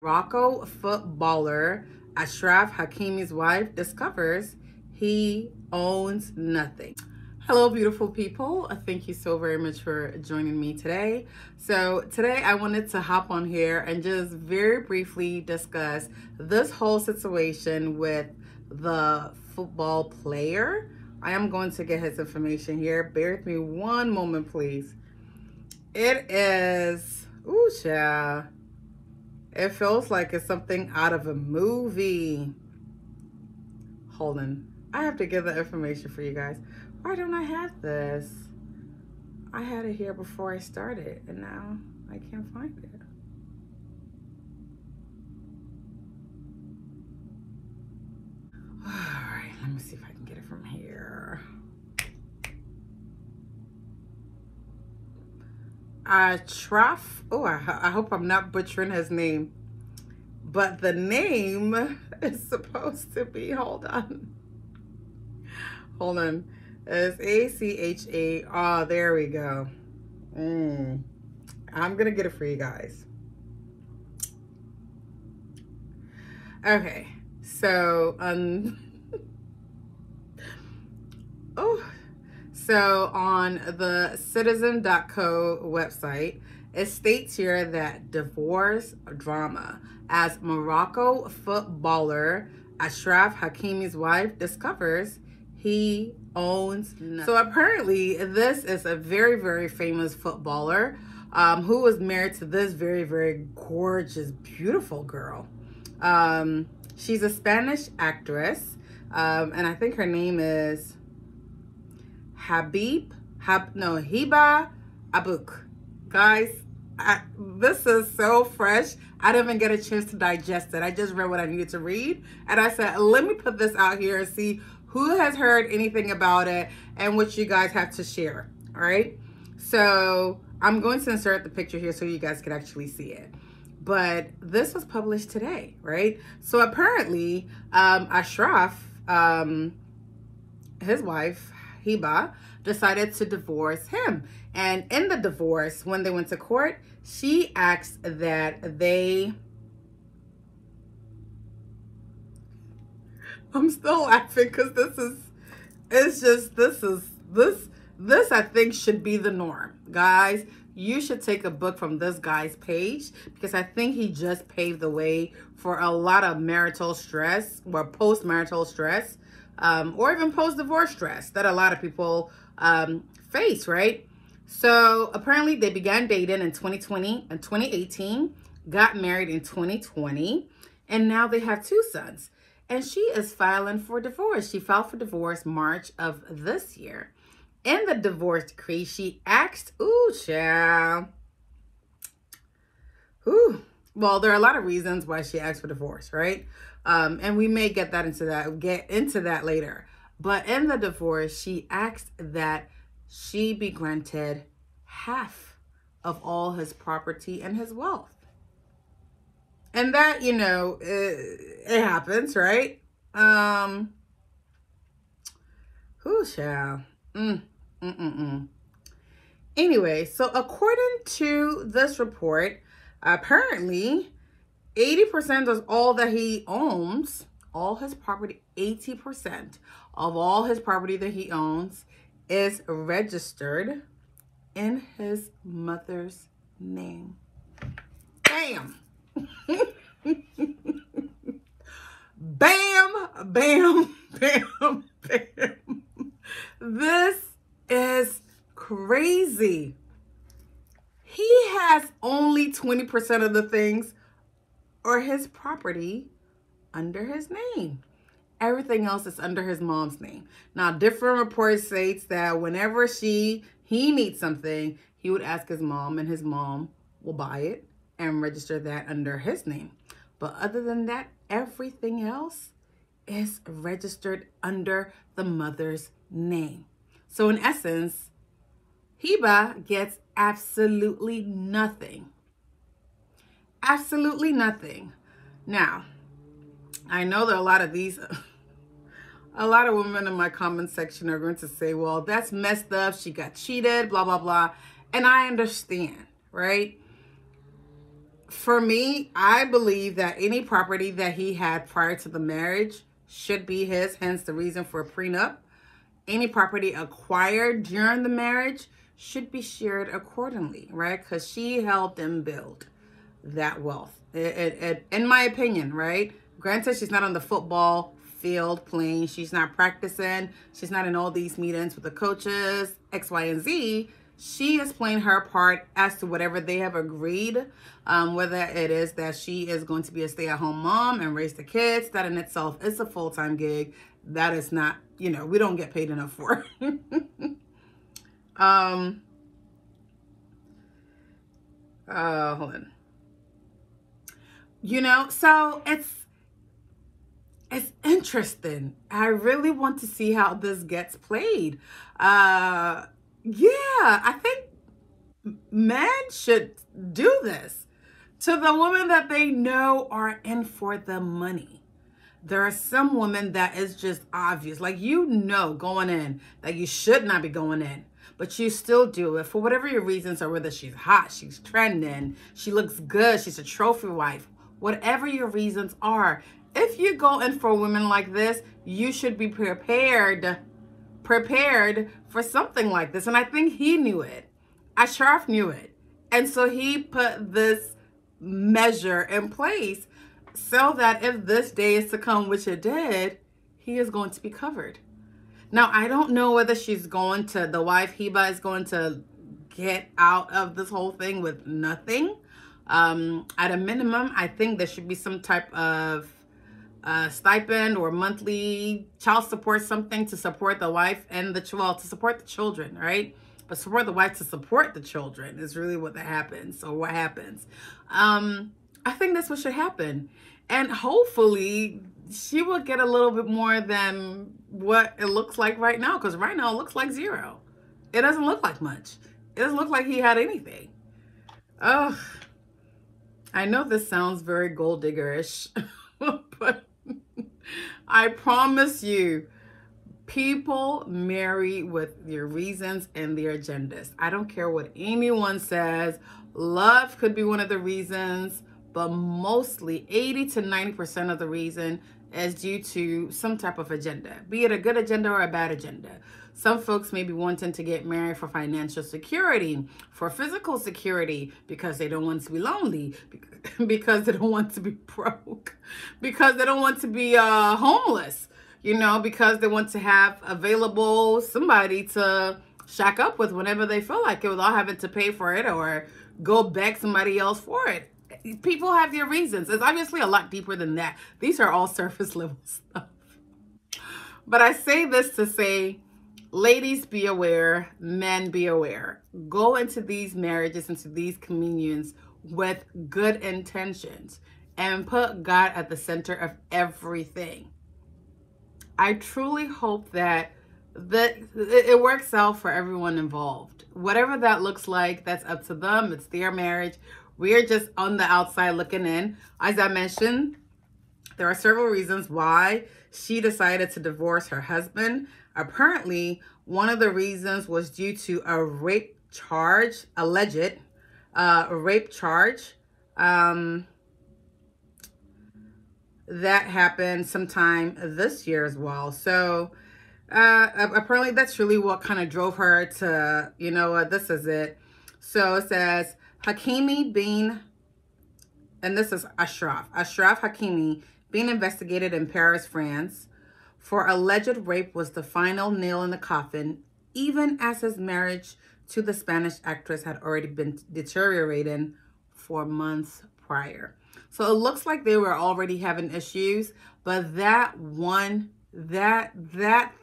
Morocco footballer Achraf Hakimi's wife discovers he owns nothing. Hello, beautiful people. Thank you so very much for joining me today. So today I wanted to hop on here and just very briefly discuss this whole situation with the football player. I am going to get his information here. Bear with me one moment, please. It is, ooh, child. It feels like it's something out of a movie. Hold on. I have to get the information for you guys. Why don't I have this? I had it here before I started, and now I can't find it. All right, let me see if I can get it from here. Achraf. Oh, I hope I'm not butchering his name. But the name is supposed to be, hold on. It's A-C-H-A. Oh, there we go. I'm going to get it for you guys. Okay. So, so on the citizen.co website, it states here that divorce drama as Morocco footballer Achraf Hakimi's wife discovers he owns nothing. So apparently this is a very, very famous footballer who was married to this very, very gorgeous, beautiful girl. She's a Spanish actress, and I think her name is Hiba Akouk. Guys, this is so fresh. I didn't even get a chance to digest it. I just read what I needed to read. And I said, let me put this out here and see who has heard anything about it and what you guys have to share. All right. So I'm going to insert the picture here so you guys can actually see it. But this was published today, right? So apparently, Achraf, his wife, Hiba, decided to divorce him. And in the divorce, when they went to court, she asked that they... I'm still laughing because this I think should be the norm. Guys, you should take a book from this guy's page because I think he just paved the way for a lot of marital stress or post-marital stress or even post-divorce stress that a lot of people face, right? So apparently they began dating in 2020 and 2018, got married in 2020, and now they have 2 sons. And she is filing for divorce. She filed for divorce March of this year. In the divorce decree, she asked, ooh, child. Ooh. Well, there are a lot of reasons why she asked for divorce, right? And we may get into that later. But in the divorce, she asked that she be granted half of all his property and his wealth. And that, you know, it happens, right? Who shall? Anyway, so according to this report, apparently 80% of all that he owns, all his property, 80% of all his property that he owns is registered in his mother's name. Bam! Bam, bam, bam, bam. This is crazy. He has only 20% of the things or his property under his name. Everything else is under his mom's name. Now, different reports states that whenever he needs something, he would ask his mom and his mom will buy it and register that under his name. But other than that, everything else is registered under the mother's name. So in essence, Hiba gets absolutely nothing. Absolutely nothing. Now, I know that a lot of women in my comment section are going to say, well, that's messed up. She got cheated, blah, blah, blah. And I understand, right? For me, I believe that any property that he had prior to the marriage should be his, hence the reason for a prenup. Any property acquired during the marriage should be shared accordingly, right? Because she helped him build that wealth. In my opinion, right? Granted, she's not on the football field playing. She's not practicing. She's not in all these meetings with the coaches, X, Y, and Z. She is playing her part as to whatever they have agreed, whether it is that she is going to be a stay-at-home mom and raise the kids. That in itself is a full-time gig. That is not, you know, we don't get paid enough for. Hold on. You know, so it's interesting. I really want to see how this gets played. Yeah, I think men should do this to the women that they know are in for the money. There are some women that is just obvious, like, you know, going in that you should not be going in, but you still do it for whatever your reasons are, whether she's hot, she's trending, she looks good, she's a trophy wife, whatever your reasons are. If you go in for women like this, you should be prepared for something like this. And I think he knew it. Achraf knew it. And so he put this measure in place so that if this day is to come, which it did, he is going to be covered. Now, I don't know whether she's going to, the wife, Hiba, is going to get out of this whole thing with nothing. At a minimum, I think there should be some type of stipend or monthly child support, something to support the wife and the child, to support the children, right? But support the wife to support the children is really what that happens, or what happens. I think that's what should happen. And hopefully she will get a little bit more than what it looks like right now, because right now it looks like zero. It doesn't look like much. It doesn't look like he had anything. Oh, I know this sounds very gold digger-ish, but I promise you, people marry with their reasons and their agendas. I don't care what anyone says. Love could be one of the reasons, but mostly 80 to 90% of the reason is due to some type of agenda, be it a good agenda or a bad agenda. Some folks may be wanting to get married for financial security, for physical security, because they don't want to be lonely, because they don't want to be broke, because they don't want to be homeless, you know, because they want to have available somebody to shack up with whenever they feel like it, without having to pay for it or go beg somebody else for it. People have their reasons. It's obviously a lot deeper than that. These are all surface level stuff. But I say this to say, ladies, be aware. Men, be aware. Go into these marriages, into these communions with good intentions and put God at the center of everything. I truly hope that it works out for everyone involved. Whatever that looks like, that's up to them. It's their marriage. We're just on the outside looking in. As I mentioned, there are several reasons why she decided to divorce her husband. Apparently, one of the reasons was due to a rape charge, alleged rape charge that happened sometime this year as well. So apparently that's really what kind of drove her to, you know what, this is it. So it says, Hakimi being, and this is Achraf Hakimi being investigated in Paris, France for alleged rape was the final nail in the coffin, even as his marriage to the Spanish actress had already been deteriorating for months prior. So it looks like they were already having issues, but that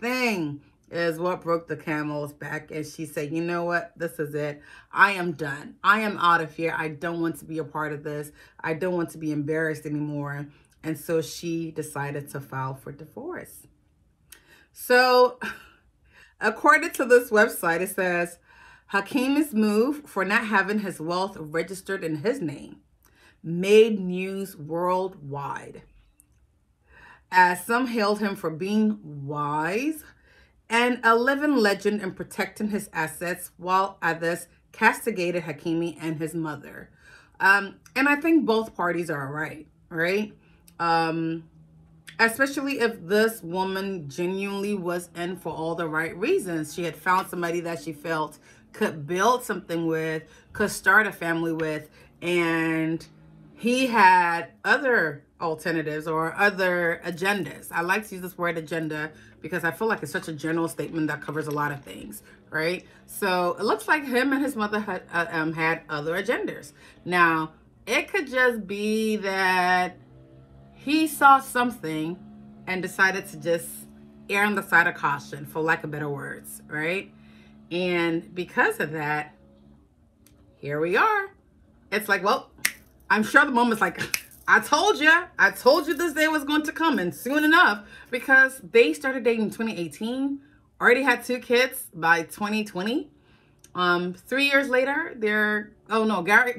thing is what broke the camel's back. And she said, you know what? This is it. I am done. I am out of here. I don't want to be a part of this. I don't want to be embarrassed anymore. And so she decided to file for divorce. So according to this website, it says, Hakim's move for not having his wealth registered in his name made news worldwide, as some hailed him for being wise and a living legend in protecting his assets, while others castigated Hakimi and his mother. And I think both parties are right? Especially if this woman genuinely was in for all the right reasons. She had found somebody that she felt could build something with, could start a family with, and he had other alternatives or other agendas. I like to use this word agenda because I feel like it's such a general statement that covers a lot of things, right? So it looks like him and his mother had other agendas. Now, it could just be that he saw something and decided to just err on the side of caution, for lack of better words, right? And because of that, here we are. It's like, well, I'm sure the moment's like, I told you this day was going to come, and soon enough, because they started dating in 2018, already had 2 kids by 2020. 3 years later,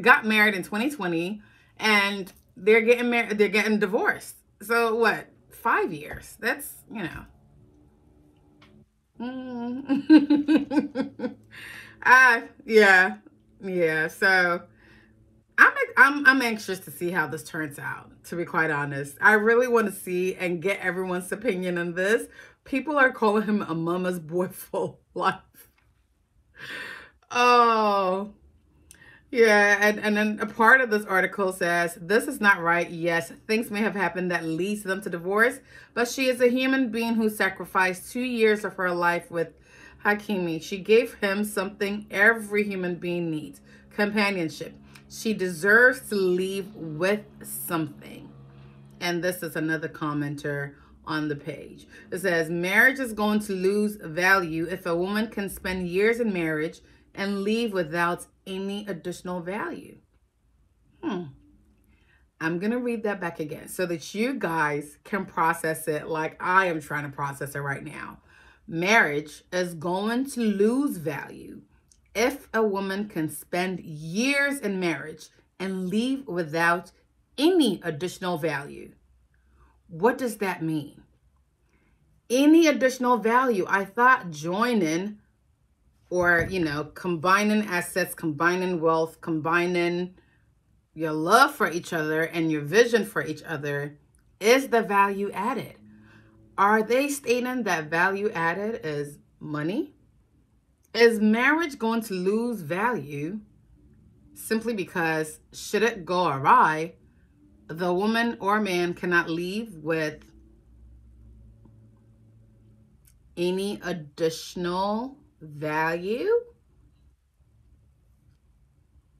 got married in 2020, and they're getting married, they're getting divorced. So what, 5 years? That's, yeah. So I'm anxious to see how this turns out, to be quite honest. I really want to see and get everyone's opinion on this. People are calling him a mama's boy for life. Oh, yeah. And then a part of this article says, this is not right. Yes, things may have happened that leads them to divorce, but she is a human being who sacrificed 2 years of her life with Hakimi. She gave him something every human being needs: companionship. She deserves to leave with something. And this is another commenter on the page. It says, marriage is going to lose value if a woman can spend years in marriage and leave without any additional value. I'm going to read that back again so that you guys can process it like I am trying to process it right now. Marriage is going to lose value if a woman can spend years in marriage and leave without any additional value. What does that mean? Any additional value? I thought joining or, combining assets, combining wealth, combining your love for each other and your vision for each other is the value added. Are they stating that value added is money? Is marriage going to lose value simply because, should it go awry, the woman or man cannot leave with any additional value?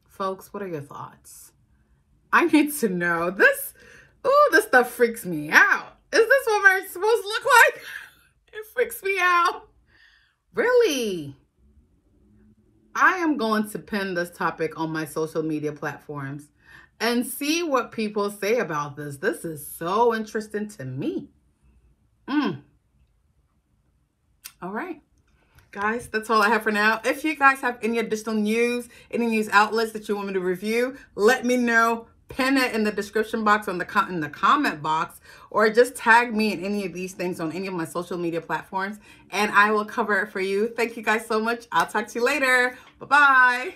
Folks, what are your thoughts? I need to know. This stuff freaks me out. Is this what marriage is supposed to look like? It freaks me out. Really? I am going to pin this topic on my social media platforms and see what people say about this. This is so interesting to me. All right. Guys, that's all I have for now. If you guys have any additional news, any news outlets that you want me to review, let me know. Pin it in the description box or in the comment box, or just tag me in any of these things on any of my social media platforms, and I will cover it for you. Thank you guys so much. I'll talk to you later. Bye-bye.